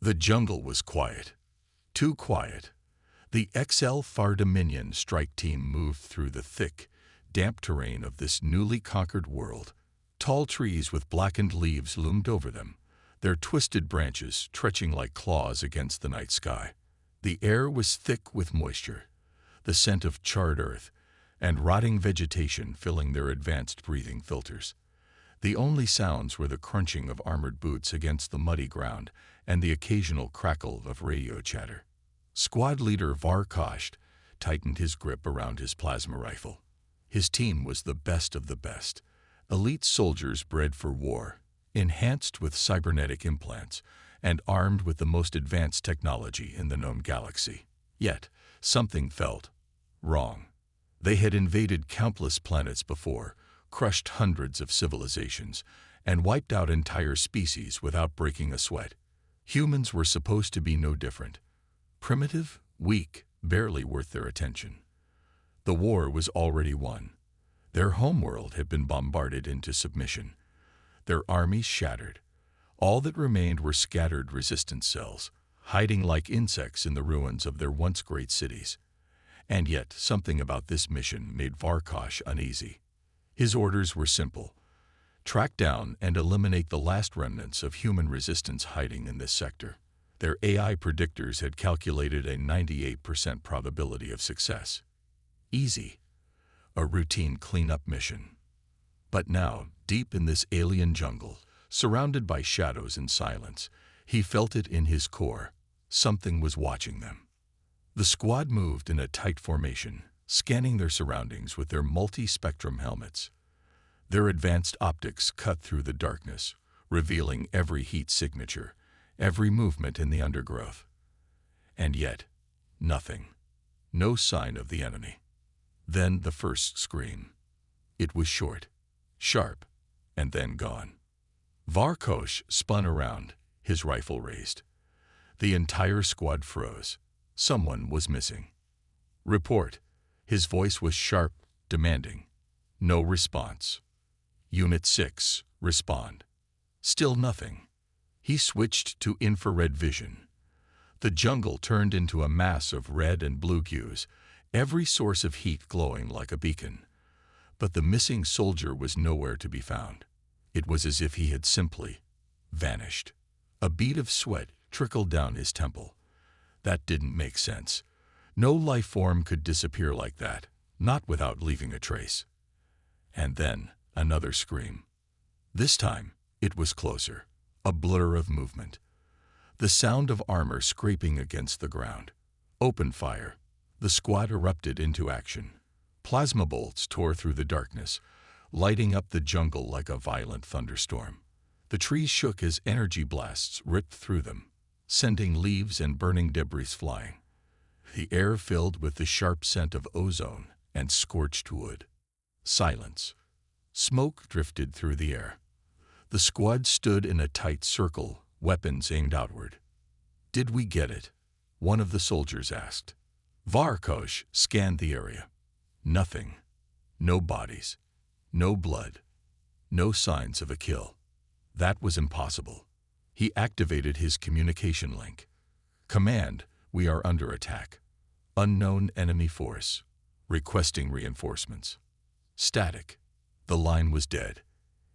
The jungle was quiet. Too quiet. The XL-FAR Dominion strike team moved through the thick, damp terrain of this newly conquered world. Tall trees with blackened leaves loomed over them, their twisted branches stretching like claws against the night sky. The air was thick with moisture, the scent of charred earth and rotting vegetation filling their advanced breathing filters. The only sounds were the crunching of armored boots against the muddy ground and the occasional crackle of radio chatter. Squad leader Varkosh tightened his grip around his plasma rifle. His team was the best of the best, elite soldiers bred for war, enhanced with cybernetic implants, and armed with the most advanced technology in the known galaxy. Yet, something felt wrong. They had invaded countless planets before, crushed hundreds of civilizations, and wiped out entire species without breaking a sweat. Humans were supposed to be no different. Primitive, weak, barely worth their attention. The war was already won. Their homeworld had been bombarded into submission. Their armies shattered. All that remained were scattered resistance cells, hiding like insects in the ruins of their once great cities. And yet, something about this mission made Varkosh uneasy. His orders were simple: track down and eliminate the last remnants of human resistance hiding in this sector. Their AI predictors had calculated a 98% probability of success. Easy. A routine cleanup mission. But now, deep in this alien jungle, surrounded by shadows and silence, he felt it in his core. Something was watching them. The squad moved in a tight formation, scanning their surroundings with their multi-spectrum helmets. Their advanced optics cut through the darkness, revealing every heat signature, every movement in the undergrowth. And yet, nothing. No sign of the enemy. Then the first scream. It was short, sharp, and then gone. Varkosh spun around, his rifle raised. The entire squad froze. Someone was missing. Report. His voice was sharp, demanding. No response. Unit 6, respond. Still nothing. He switched to infrared vision. The jungle turned into a mass of red and blue hues, every source of heat glowing like a beacon. But the missing soldier was nowhere to be found. It was as if he had simply vanished. A bead of sweat trickled down his temple. That didn't make sense. No life form could disappear like that, not without leaving a trace. And then another scream. This time, it was closer, a blur of movement. The sound of armor scraping against the ground. Open fire. The squad erupted into action. Plasma bolts tore through the darkness, lighting up the jungle like a violent thunderstorm. The trees shook as energy blasts ripped through them, sending leaves and burning debris flying. The air filled with the sharp scent of ozone and scorched wood. Silence. Smoke drifted through the air. The squad stood in a tight circle, weapons aimed outward. "Did we get it?" one of the soldiers asked. Varkosh scanned the area. Nothing. No bodies. No blood. No signs of a kill. That was impossible. He activated his communication link. "Command, we are under attack. Unknown enemy force. Requesting reinforcements." Static. The line was dead.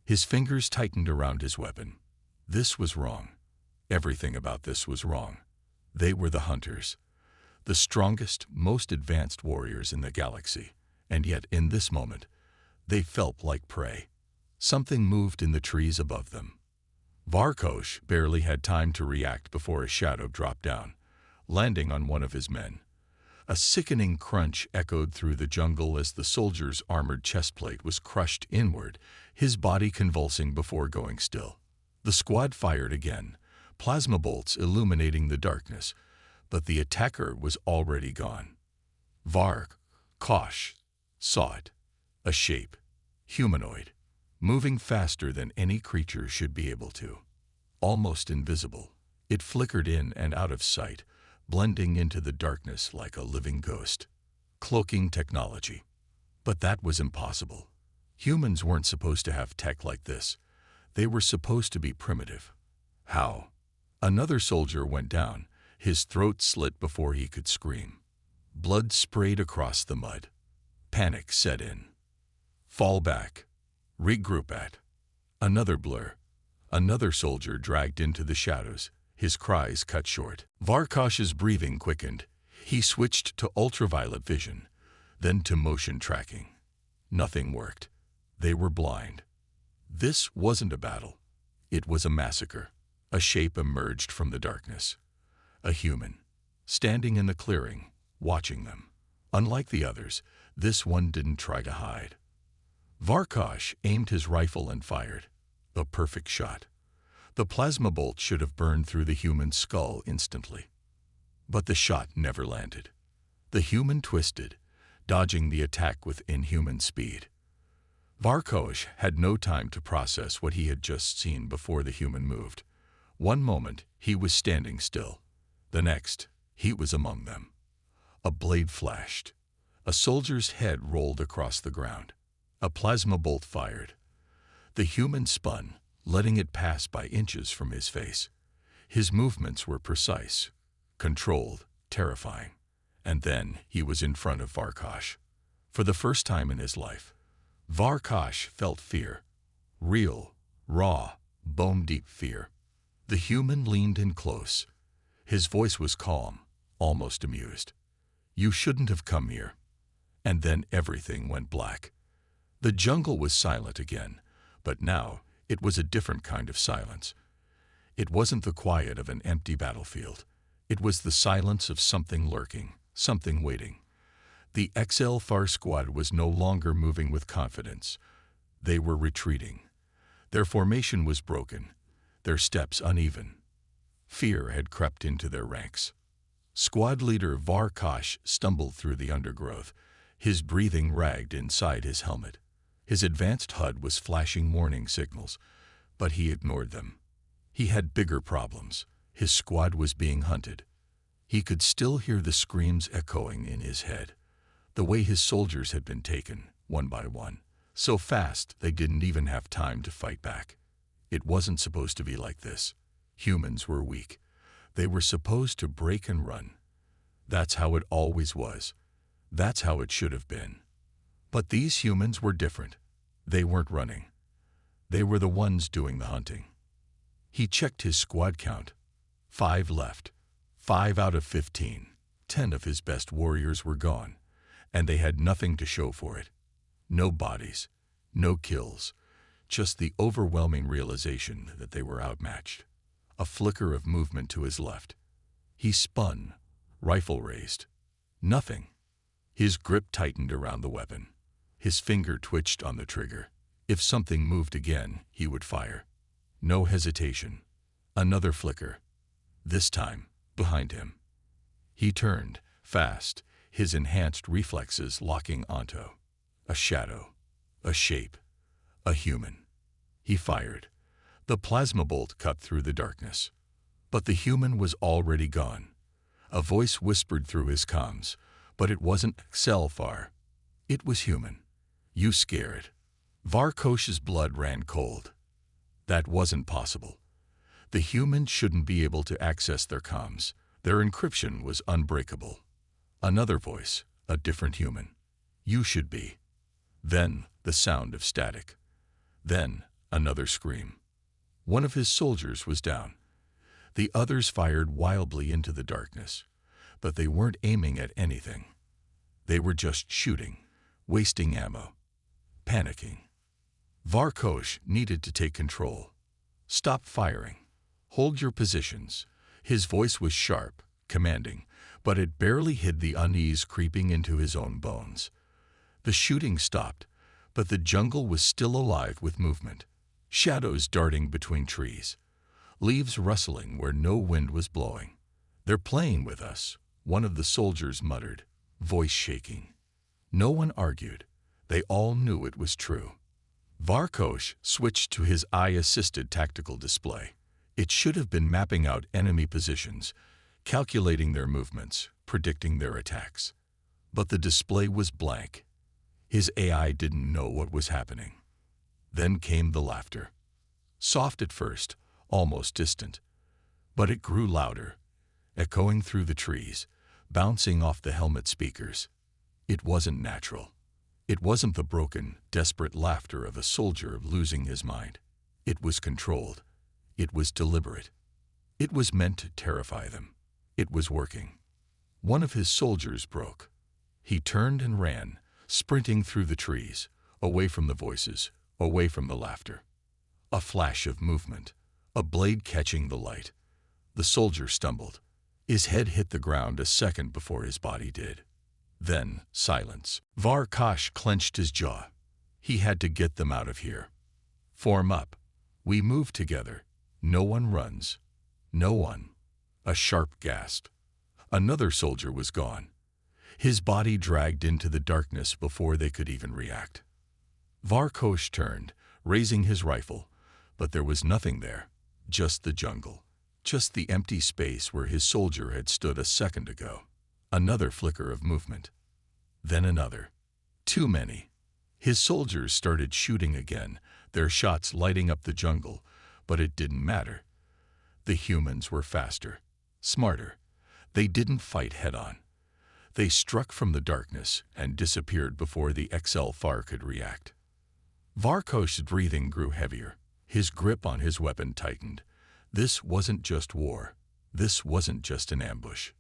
His fingers tightened around his weapon. This was wrong. Everything about this was wrong. They were the hunters. The strongest, most advanced warriors in the galaxy. And yet, in this moment, they felt like prey. Something moved in the trees above them. Varkosh barely had time to react before a shadow dropped down, landing on one of his men. A sickening crunch echoed through the jungle as the soldier's armored chestplate was crushed inward, his body convulsing before going still. The squad fired again, plasma bolts illuminating the darkness, but the attacker was already gone. Varkosh saw it. A shape, humanoid, moving faster than any creature should be able to. Almost invisible, it flickered in and out of sight, blending into the darkness like a living ghost. Cloaking technology. But that was impossible. Humans weren't supposed to have tech like this. They were supposed to be primitive. How? Another soldier went down, his throat slit before he could scream. Blood sprayed across the mud. Panic set in. Fall back. Regroup at. Another blur. Another soldier dragged into the shadows, his cries cut short. Varkosh's breathing quickened. He switched to ultraviolet vision, then to motion tracking. Nothing worked. They were blind. This wasn't a battle. It was a massacre. A shape emerged from the darkness. A human, standing in the clearing, watching them. Unlike the others, this one didn't try to hide. Varkosh aimed his rifle and fired. A perfect shot. The plasma bolt should have burned through the human's skull instantly. But the shot never landed. The human twisted, dodging the attack with inhuman speed. Varkosh had no time to process what he had just seen before the human moved. One moment, he was standing still. The next, he was among them. A blade flashed. A soldier's head rolled across the ground. A plasma bolt fired. The human spun, letting it pass by inches from his face. His movements were precise, controlled, terrifying. And then he was in front of Varkosh. For the first time in his life, Varkosh felt fear. Real, raw, bone-deep fear. The human leaned in close. His voice was calm, almost amused. "You shouldn't have come here." And then everything went black. The jungle was silent again, but now it was a different kind of silence. It wasn't the quiet of an empty battlefield. It was the silence of something lurking, something waiting. The HFY squad was no longer moving with confidence. They were retreating. Their formation was broken, their steps uneven. Fear had crept into their ranks. Squad leader Varkosh stumbled through the undergrowth, his breathing ragged inside his helmet. His advanced HUD was flashing warning signals, but he ignored them. He had bigger problems. His squad was being hunted. He could still hear the screams echoing in his head. The way his soldiers had been taken, one by one, so fast they didn't even have time to fight back. It wasn't supposed to be like this. Humans were weak. They were supposed to break and run. That's how it always was. That's how it should have been. But these humans were different. They weren't running. They were the ones doing the hunting. He checked his squad count. 5 left. 5 out of 15. 10 of his best warriors were gone, and they had nothing to show for it. No bodies, no kills, just the overwhelming realization that they were outmatched. A flicker of movement to his left. He spun, rifle raised. Nothing. His grip tightened around the weapon. His finger twitched on the trigger. If something moved again, he would fire. No hesitation. Another flicker. This time, behind him. He turned, fast, his enhanced reflexes locking onto a shadow, a shape, a human. He fired. The plasma bolt cut through the darkness. But the human was already gone. A voice whispered through his comms, but it wasn't HFY. It was human. "You scared." Varkosh's blood ran cold. That wasn't possible. The humans shouldn't be able to access their comms. Their encryption was unbreakable. Another voice, a different human. "You should be." Then the sound of static. Then another scream. One of his soldiers was down. The others fired wildly into the darkness, but they weren't aiming at anything. They were just shooting, wasting ammo, panicking. Varkosh needed to take control. "Stop firing. Hold your positions." His voice was sharp, commanding, but it barely hid the unease creeping into his own bones. The shooting stopped, but the jungle was still alive with movement. Shadows darting between trees. Leaves rustling where no wind was blowing. "They're playing with us," one of the soldiers muttered, voice shaking. No one argued. They all knew it was true. Varkosh switched to his eye-assisted tactical display. It should have been mapping out enemy positions, calculating their movements, predicting their attacks. But the display was blank. His AI didn't know what was happening. Then came the laughter. Soft at first, almost distant. But it grew louder, echoing through the trees, bouncing off the helmet speakers. It wasn't natural. It wasn't the broken, desperate laughter of a soldier losing his mind. It was controlled. It was deliberate. It was meant to terrify them. It was working. One of his soldiers broke. He turned and ran, sprinting through the trees, away from the voices, away from the laughter. A flash of movement, a blade catching the light. The soldier stumbled. His head hit the ground a second before his body did. Then, silence. Varkosh clenched his jaw. He had to get them out of here. Form up. We move together. No one runs. No one. A sharp gasp. Another soldier was gone. His body dragged into the darkness before they could even react. Varkosh turned, raising his rifle, but there was nothing there. Just the jungle. Just the empty space where his soldier had stood a second ago. Another flicker of movement. Then another. Too many. His soldiers started shooting again, their shots lighting up the jungle, but it didn't matter. The humans were faster, smarter. They didn't fight head-on. They struck from the darkness and disappeared before the HFY could react. Varkosh's breathing grew heavier. His grip on his weapon tightened. This wasn't just war. This wasn't just an ambush.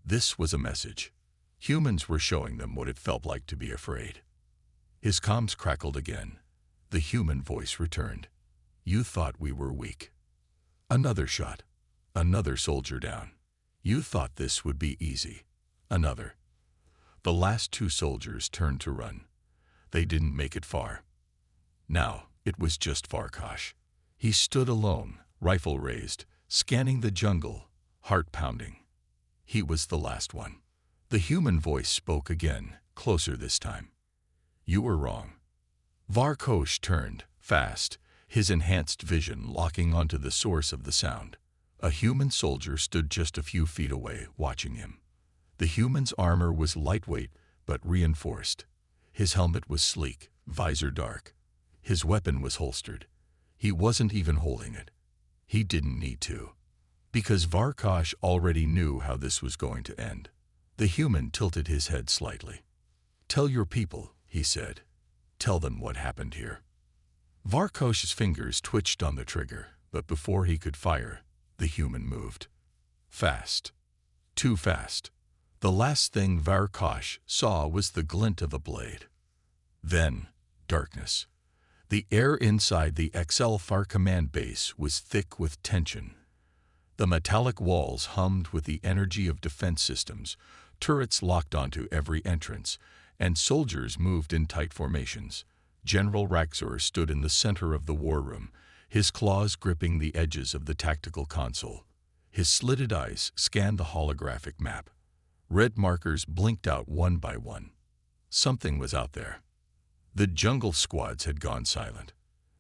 This was a message. Humans were showing them what it felt like to be afraid. His comms crackled again. The human voice returned. You thought we were weak. Another shot. Another soldier down. You thought this would be easy. Another. The last two soldiers turned to run. They didn't make it far. Now it was just Varkosh. He stood alone, rifle raised, scanning the jungle, heart pounding. He was the last one. The human voice spoke again, closer this time. You were wrong. Varkosh turned, fast, his enhanced vision locking onto the source of the sound. A human soldier stood just a few feet away, watching him. The human's armor was lightweight, but reinforced. His helmet was sleek, visor dark. His weapon was holstered. He wasn't even holding it. He didn't need to. Because Varkosh already knew how this was going to end. The human tilted his head slightly. Tell your people, he said. Tell them what happened here. Varkosh's fingers twitched on the trigger, but before he could fire, the human moved. Fast. Too fast. The last thing Varkosh saw was the glint of a blade. Then, darkness. The air inside the HFY command base was thick with tension. The metallic walls hummed with the energy of defense systems, turrets locked onto every entrance, and soldiers moved in tight formations. General Raxor stood in the center of the war room, his claws gripping the edges of the tactical console. His slitted eyes scanned the holographic map. Red markers blinked out one by one. Something was out there. The jungle squads had gone silent.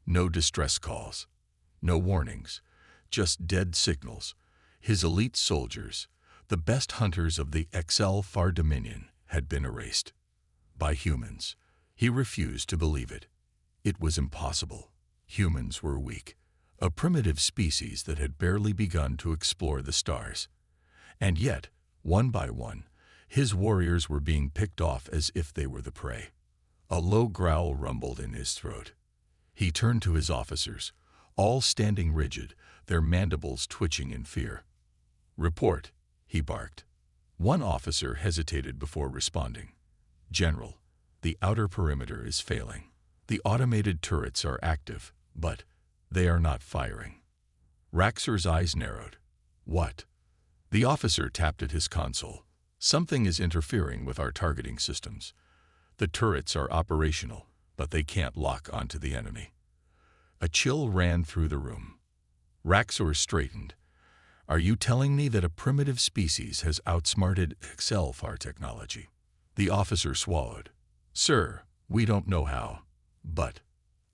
No distress calls. No warnings. Just dead signals. His elite soldiers, the best hunters of the HFY Dominion, had been erased. By humans. He refused to believe it. It was impossible. Humans were weak. A primitive species that had barely begun to explore the stars. And yet, one by one, his warriors were being picked off as if they were the prey. A low growl rumbled in his throat. He turned to his officers, all standing rigid, their mandibles twitching in fear. Report, he barked. One officer hesitated before responding. General, the outer perimeter is failing. The automated turrets are active, but they are not firing. Raxor's eyes narrowed. What? The officer tapped at his console. Something is interfering with our targeting systems. The turrets are operational, but they can't lock onto the enemy. A chill ran through the room. Raxor straightened. Are you telling me that a primitive species has outsmarted HFY technology? The officer swallowed. Sir, we don't know how, but...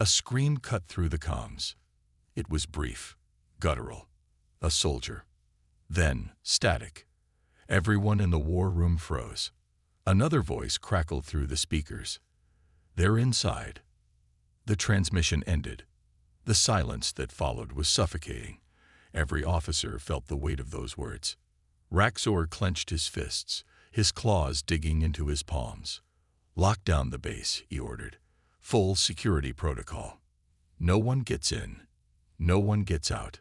A scream cut through the comms. It was brief, guttural. A soldier. Then, static. Everyone in the war room froze. Another voice crackled through the speakers. They're inside. The transmission ended. The silence that followed was suffocating. Every officer felt the weight of those words. Raxor clenched his fists, his claws digging into his palms. "Lock down the base," he ordered. "Full security protocol. No one gets in. No one gets out."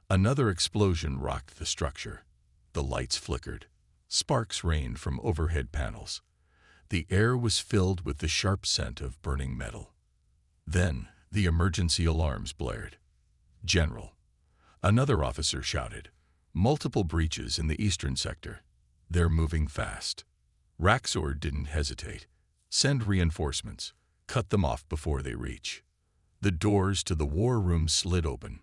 Another explosion rocked the structure. The lights flickered. Sparks rained from overhead panels. The air was filled with the sharp scent of burning metal. Then the emergency alarms blared. "General," another officer shouted, "multiple breaches in the eastern sector. They're moving fast." Raxor didn't hesitate. "Send reinforcements. Cut them off before they reach." The doors to the war room slid open.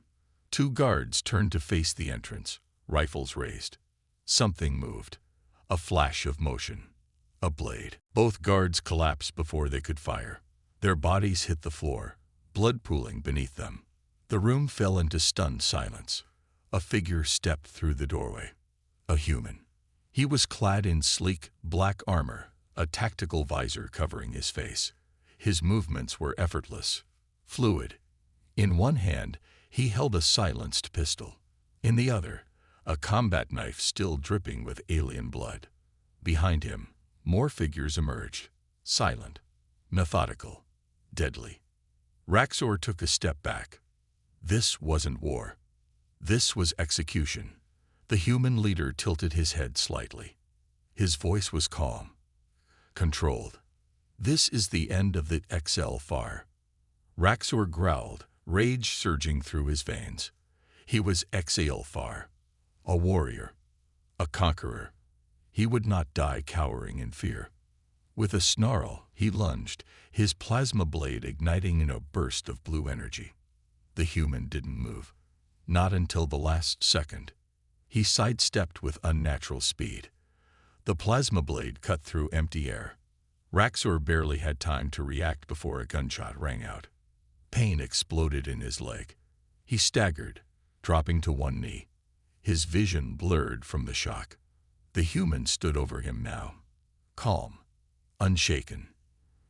2 guards turned to face the entrance, rifles raised. Something moved. A flash of motion. A blade. Both guards collapsed before they could fire. Their bodies hit the floor, blood pooling beneath them. The room fell into stunned silence. A figure stepped through the doorway. A human. He was clad in sleek, black armor, a tactical visor covering his face. His movements were effortless, fluid. In one hand, he held a silenced pistol. In the other, a combat knife still dripping with alien blood. Behind him, more figures emerged, silent, methodical, deadly. Raxor took a step back. This wasn't war. This was execution. The human leader tilted his head slightly. His voice was calm, controlled. "This is the end of the HFY." Raxor growled, rage surging through his veins. He was HFY, a warrior, a conqueror. He would not die cowering in fear. With a snarl, he lunged, his plasma blade igniting in a burst of blue energy. The human didn't move, not until the last second. He sidestepped with unnatural speed. The plasma blade cut through empty air. Raxor barely had time to react before a gunshot rang out. Pain exploded in his leg. He staggered, dropping to one knee. His vision blurred from the shock. The human stood over him now, calm, unshaken.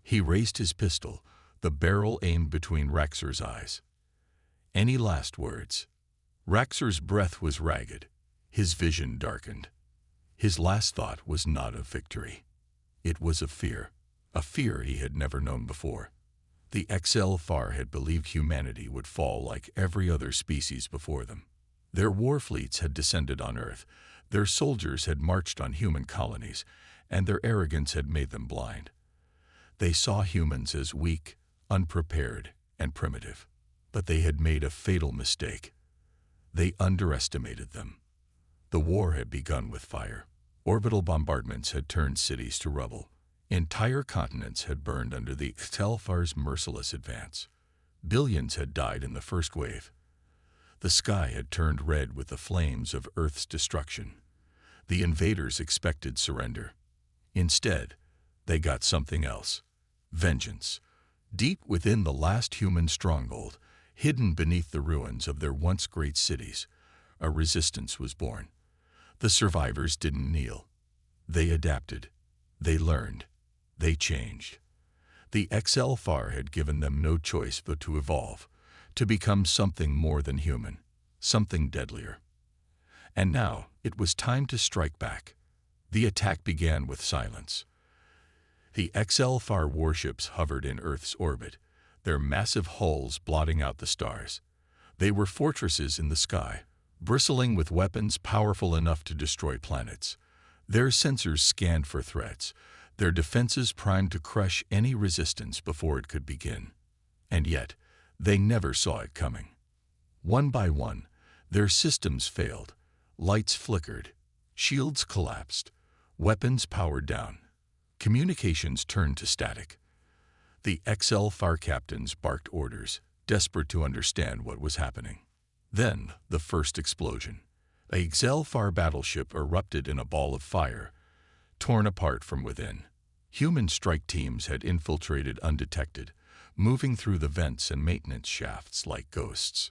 He raised his pistol, the barrel aimed between Raxor's eyes. "Any last words?" Raxor's breath was ragged. His vision darkened. His last thought was not of victory. It was of fear, a fear he had never known before. The HFY had believed humanity would fall like every other species before them. Their war fleets had descended on Earth, their soldiers had marched on human colonies, and their arrogance had made them blind. They saw humans as weak, unprepared, and primitive. But they had made a fatal mistake. They underestimated them. The war had begun with fire. Orbital bombardments had turned cities to rubble. Entire continents had burned under the HFY's merciless advance. Billions had died in the first wave. The sky had turned red with the flames of Earth's destruction. The invaders expected surrender. Instead, they got something else: vengeance. Deep within the last human stronghold, hidden beneath the ruins of their once great cities, a resistance was born. The survivors didn't kneel. They adapted. They learned. They changed. The HFY had given them no choice but to evolve, to become something more than human, something deadlier. And now it was time to strike back. The attack began with silence. The HFY warships hovered in Earth's orbit, their massive hulls blotting out the stars. They were fortresses in the sky, bristling with weapons powerful enough to destroy planets. Their sensors scanned for threats, their defenses primed to crush any resistance before it could begin. And yet, they never saw it coming. One by one, their systems failed. Lights flickered, shields collapsed, weapons powered down. Communications turned to static. The HFY captains barked orders, desperate to understand what was happening. Then, the first explosion. A HFY battleship erupted in a ball of fire, torn apart from within. Human strike teams had infiltrated undetected, moving through the vents and maintenance shafts like ghosts.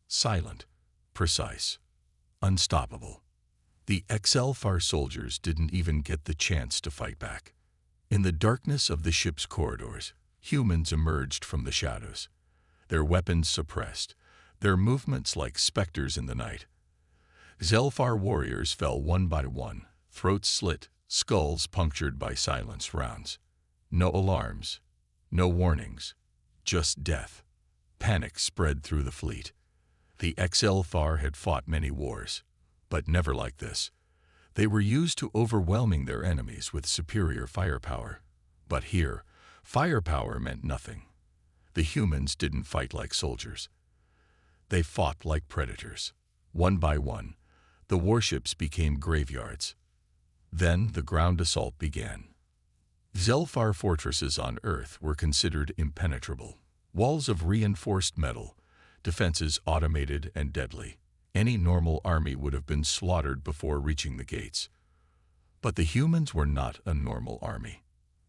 Silent, precise, unstoppable. The HFY soldiers didn't even get the chance to fight back. In the darkness of the ship's corridors, humans emerged from the shadows, their weapons suppressed, their movements like specters in the night. Zelfar warriors fell one by one, throats slit, skulls punctured by silenced rounds. No alarms, no warnings, just death. Panic spread through the fleet. The XLFAR had fought many wars, but never like this. They were used to overwhelming their enemies with superior firepower. But here, firepower meant nothing. The humans didn't fight like soldiers. They fought like predators. One by one, the warships became graveyards. Then the ground assault began. Zelfar fortresses on Earth were considered impenetrable. Walls of reinforced metal, defenses automated and deadly. Any normal army would have been slaughtered before reaching the gates. But the humans were not a normal army.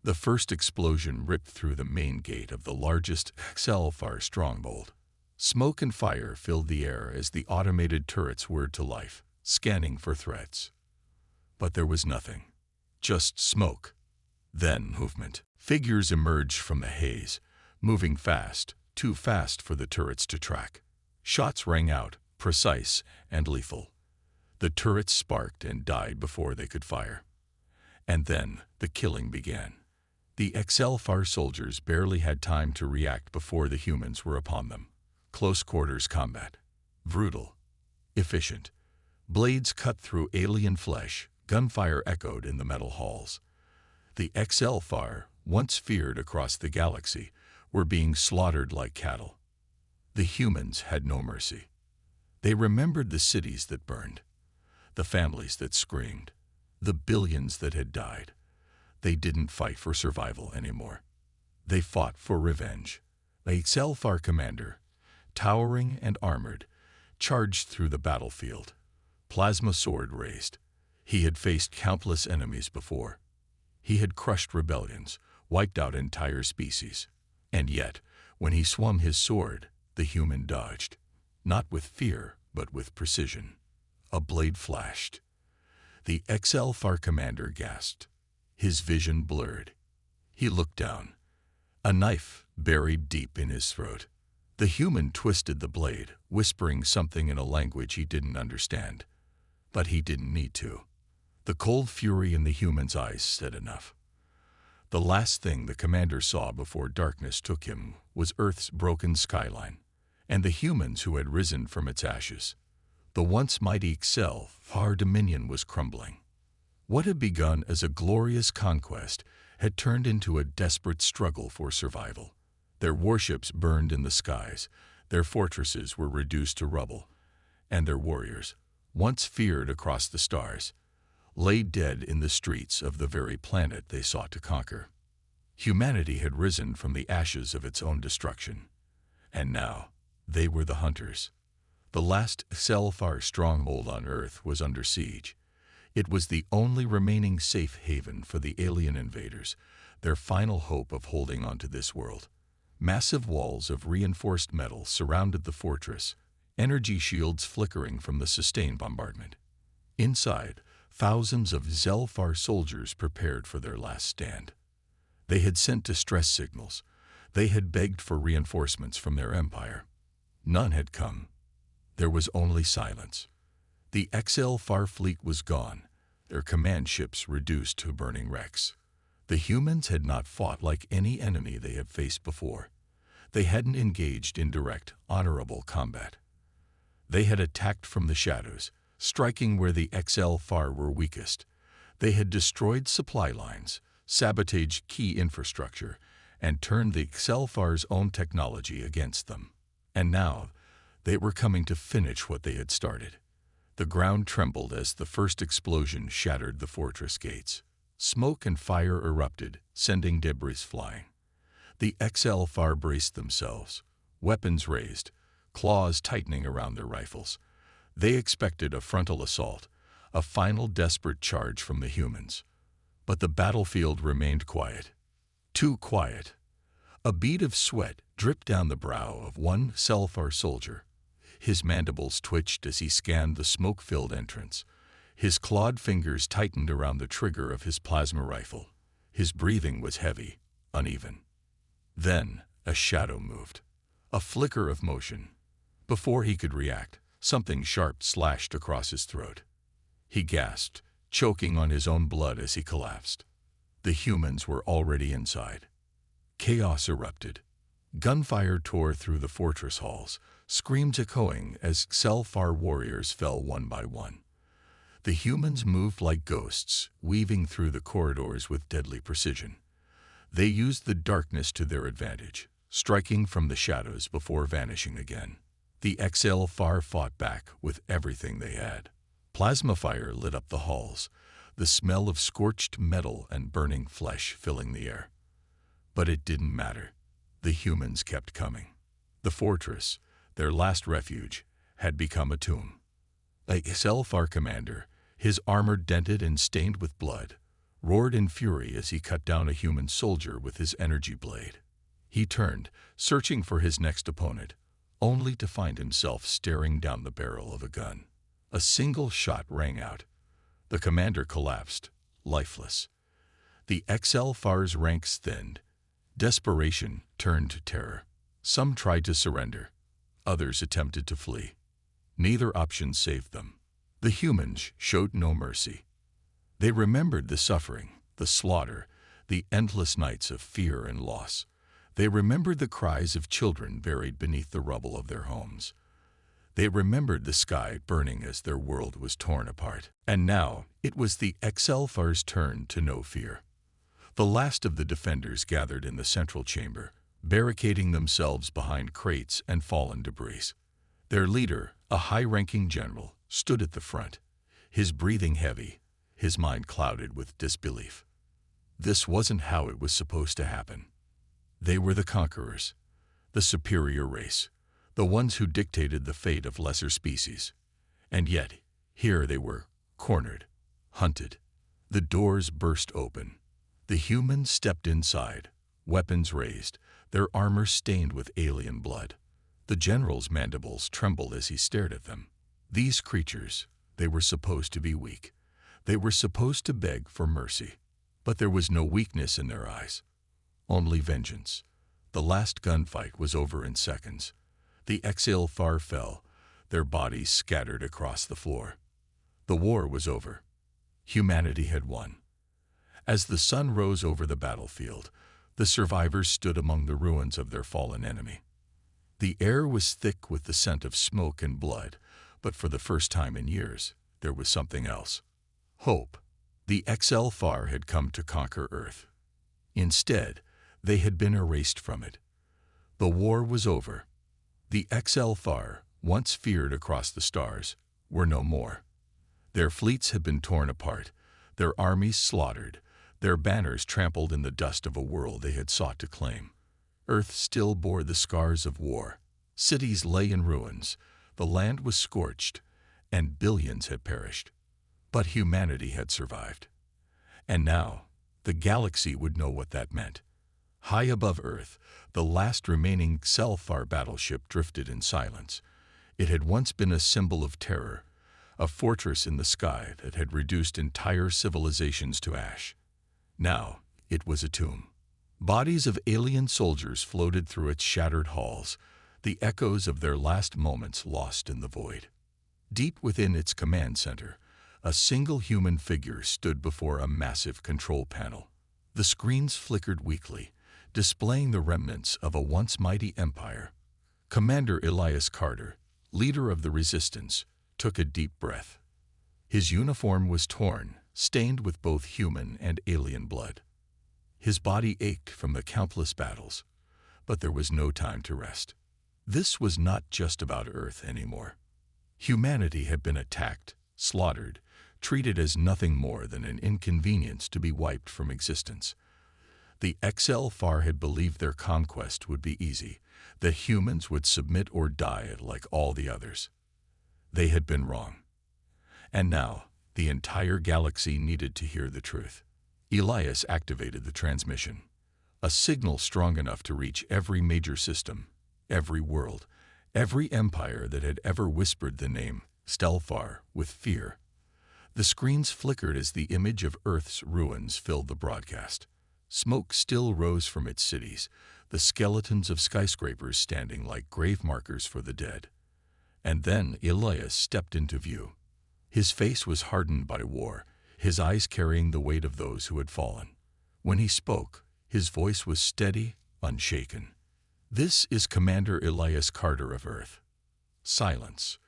The first explosion ripped through the main gate of the largest Zelfar stronghold. Smoke and fire filled the air as the automated turrets whirred to life, scanning for threats. But there was nothing. Just smoke. Then movement. Figures emerged from the haze, moving fast, too fast for the turrets to track. Shots rang out, precise and lethal. The turrets sparked and died before they could fire. And then the killing began. The XLFAR soldiers barely had time to react before the humans were upon them. Close quarters combat. Brutal. Efficient. Blades cut through alien flesh, gunfire echoed in the metal halls. The XLFAR, once feared across the galaxy, were being slaughtered like cattle. The humans had no mercy. They remembered the cities that burned, the families that screamed, the billions that had died. They didn't fight for survival anymore. They fought for revenge. The XLFAR commander, towering and armored, charged through the battlefield, plasma sword raised. He had faced countless enemies before. He had crushed rebellions, wiped out entire species. And yet, when he swung his sword, the human dodged. Not with fear, but with precision. A blade flashed. The XLFAR commander gasped. His vision blurred. He looked down. A knife buried deep in his throat. The human twisted the blade, whispering something in a language he didn't understand. But he didn't need to. The cold fury in the human's eyes said enough. The last thing the commander saw before darkness took him was Earth's broken skyline, and the humans who had risen from its ashes. The once mighty XLFAR dominion was crumbling. What had begun as a glorious conquest had turned into a desperate struggle for survival. Their warships burned in the skies, their fortresses were reduced to rubble, and their warriors, once feared across the stars, lay dead in the streets of the very planet they sought to conquer. Humanity had risen from the ashes of its own destruction, and now they were the hunters. The last XLFAR stronghold on Earth was under siege. It was the only remaining safe haven for the alien invaders, their final hope of holding onto this world. Massive walls of reinforced metal surrounded the fortress, energy shields flickering from the sustained bombardment. Inside, thousands of XLFAR soldiers prepared for their last stand. They had sent distress signals. They had begged for reinforcements from their empire. None had come. There was only silence. The XLFAR fleet was gone, their command ships reduced to burning wrecks. The humans had not fought like any enemy they had faced before. They hadn't engaged in direct, honorable combat. They had attacked from the shadows, striking where the XLFAR were weakest. They had destroyed supply lines, sabotaged key infrastructure, and turned the XLFAR's own technology against them. And now, they were coming to finish what they had started. The ground trembled as the first explosion shattered the fortress gates. Smoke and fire erupted, sending debris flying. The XLFAR braced themselves, weapons raised, claws tightening around their rifles. They expected a frontal assault, a final desperate charge from the humans. But the battlefield remained quiet. Too quiet. A bead of sweat dripped down the brow of one XLFAR soldier. His mandibles twitched as he scanned the smoke-filled entrance. His clawed fingers tightened around the trigger of his plasma rifle. His breathing was heavy, uneven. Then a shadow moved. A flicker of motion. Before he could react, Something sharp slashed across his throat. He gasped, choking on his own blood as he collapsed. The humans were already inside. Chaos erupted. Gunfire tore through the fortress halls, screams echoing as HFY warriors fell one by one. The humans moved like ghosts, weaving through the corridors with deadly precision. They used the darkness to their advantage, striking from the shadows before vanishing again. The HFY fought back with everything they had. Plasma fire lit up the halls, the smell of scorched metal and burning flesh filling the air. But it didn't matter. The humans kept coming. The fortress, their last refuge, had become a tomb. The HFY commander, his armor dented and stained with blood, roared in fury as he cut down a human soldier with his energy blade. He turned, searching for his next opponent, only to find himself staring down the barrel of a gun. A single shot rang out. The commander collapsed, lifeless. The HFY's ranks thinned. Desperation turned to terror. Some tried to surrender. Others attempted to flee. Neither option saved them. The humans showed no mercy. They remembered the suffering, the slaughter, the endless nights of fear and loss. They remembered the cries of children buried beneath the rubble of their homes. They remembered the sky burning as their world was torn apart. And now it was the HFY's turn to know fear. The last of the defenders gathered in the central chamber, barricading themselves behind crates and fallen debris. Their leader, a high-ranking general, stood at the front, his breathing heavy, his mind clouded with disbelief. This wasn't how it was supposed to happen. They were the conquerors, the superior race, the ones who dictated the fate of lesser species. And yet, here they were, cornered, hunted. The doors burst open. The humans stepped inside, weapons raised, their armor stained with alien blood. The general's mandibles trembled as he stared at them. These creatures, they were supposed to be weak. They were supposed to beg for mercy. But there was no weakness in their eyes, only vengeance. The last gunfight was over in seconds. The HFY fell, their bodies scattered across the floor. The war was over. Humanity had won. As the sun rose over the battlefield, the survivors stood among the ruins of their fallen enemy. The air was thick with the scent of smoke and blood, but for the first time in years, there was something else. Hope. The HFY had come to conquer Earth. Instead, they had been erased from it. The war was over. The HFY, once feared across the stars, were no more. Their fleets had been torn apart, their armies slaughtered, their banners trampled in the dust of a world they had sought to claim. Earth still bore the scars of war. Cities lay in ruins, the land was scorched, and billions had perished. But humanity had survived. And now, the galaxy would know what that meant. High above Earth, the last remaining HFY battleship drifted in silence. It had once been a symbol of terror, a fortress in the sky that had reduced entire civilizations to ash. Now, it was a tomb. Bodies of alien soldiers floated through its shattered halls, the echoes of their last moments lost in the void. Deep within its command center, a single human figure stood before a massive control panel. The screens flickered weakly, displaying the remnants of a once mighty empire. Commander Elias Carter, leader of the resistance, took a deep breath. His uniform was torn, stained with both human and alien blood. His body ached from the countless battles, but there was no time to rest. This was not just about Earth anymore. Humanity had been attacked, slaughtered, treated as nothing more than an inconvenience to be wiped from existence. The HFY had believed their conquest would be easy, that humans would submit or die like all the others. They had been wrong. And now, the entire galaxy needed to hear the truth. Elias activated the transmission, a signal strong enough to reach every major system, every world, every empire that had ever whispered the name Stelfar with fear. The screens flickered as the image of Earth's ruins filled the broadcast. Smoke still rose from its cities, the skeletons of skyscrapers standing like grave markers for the dead. And then Elias stepped into view. His face was hardened by war, his eyes carrying the weight of those who had fallen. When he spoke, his voice was steady, unshaken. "This is Commander Elias Carter of Earth." Silence.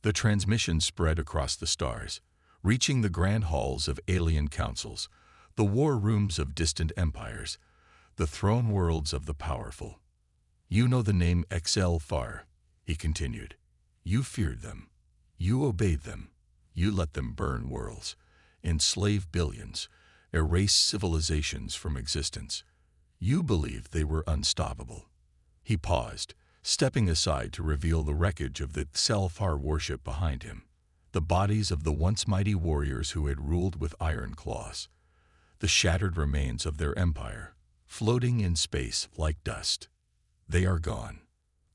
The transmission spread across the stars, reaching the grand halls of alien councils, the war rooms of distant empires, the throne worlds of the powerful. "You know the name HFY," he continued. "You feared them. You obeyed them. You let them burn worlds, enslave billions, erase civilizations from existence. You believed they were unstoppable." He paused, stepping aside to reveal the wreckage of the HFY warship behind him, the bodies of the once mighty warriors who had ruled with iron claws, the shattered remains of their empire, floating in space like dust. "They are gone."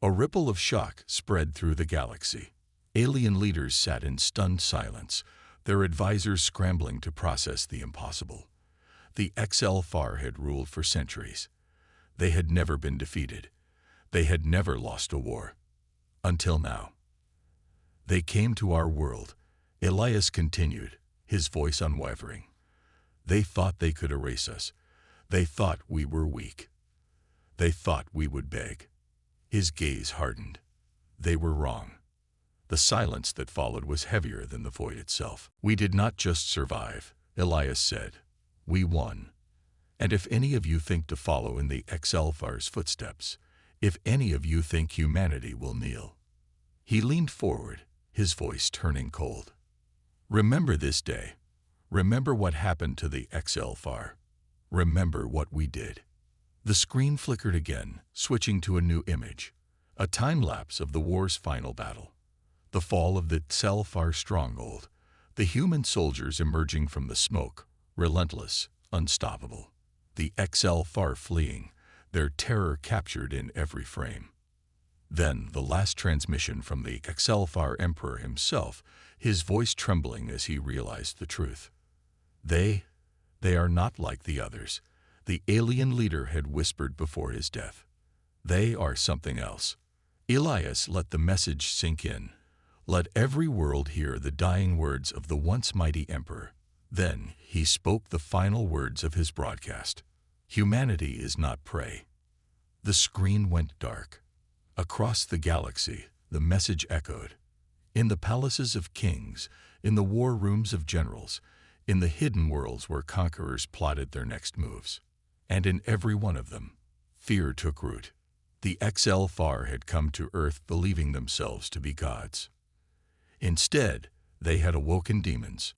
A ripple of shock spread through the galaxy. Alien leaders sat in stunned silence, their advisors scrambling to process the impossible. The HFY had ruled for centuries. They had never been defeated. They had never lost a war. Until now. "They came to our world," Elias continued, his voice unwavering. "They thought they could erase us. They thought we were weak. They thought we would beg." His gaze hardened. They were wrong. The silence that followed was heavier than the void itself. "We did not just survive," Elias said. "We won. And if any of you think to follow in the HFY's footsteps, if any of you think humanity will kneel." He leaned forward, his voice turning cold. "Remember this day. Remember what happened to the HFY. Remember what we did." The screen flickered again, switching to a new image, a time-lapse of the war's final battle. The fall of the HFY stronghold, the human soldiers emerging from the smoke, relentless, unstoppable. The HFY fleeing, their terror captured in every frame. Then the last transmission from the HFY Emperor himself, his voice trembling as he realized the truth. They are not like the others," the alien leader had whispered before his death. "They are something else." Elias let the message sink in. Let every world hear the dying words of the once mighty emperor. Then he spoke the final words of his broadcast. "Humanity is not prey." The screen went dark. Across the galaxy, the message echoed. In the palaces of kings, in the war rooms of generals, in the hidden worlds where conquerors plotted their next moves. And in every one of them, fear took root. The HFY had come to Earth believing themselves to be gods. Instead, they had awoken demons,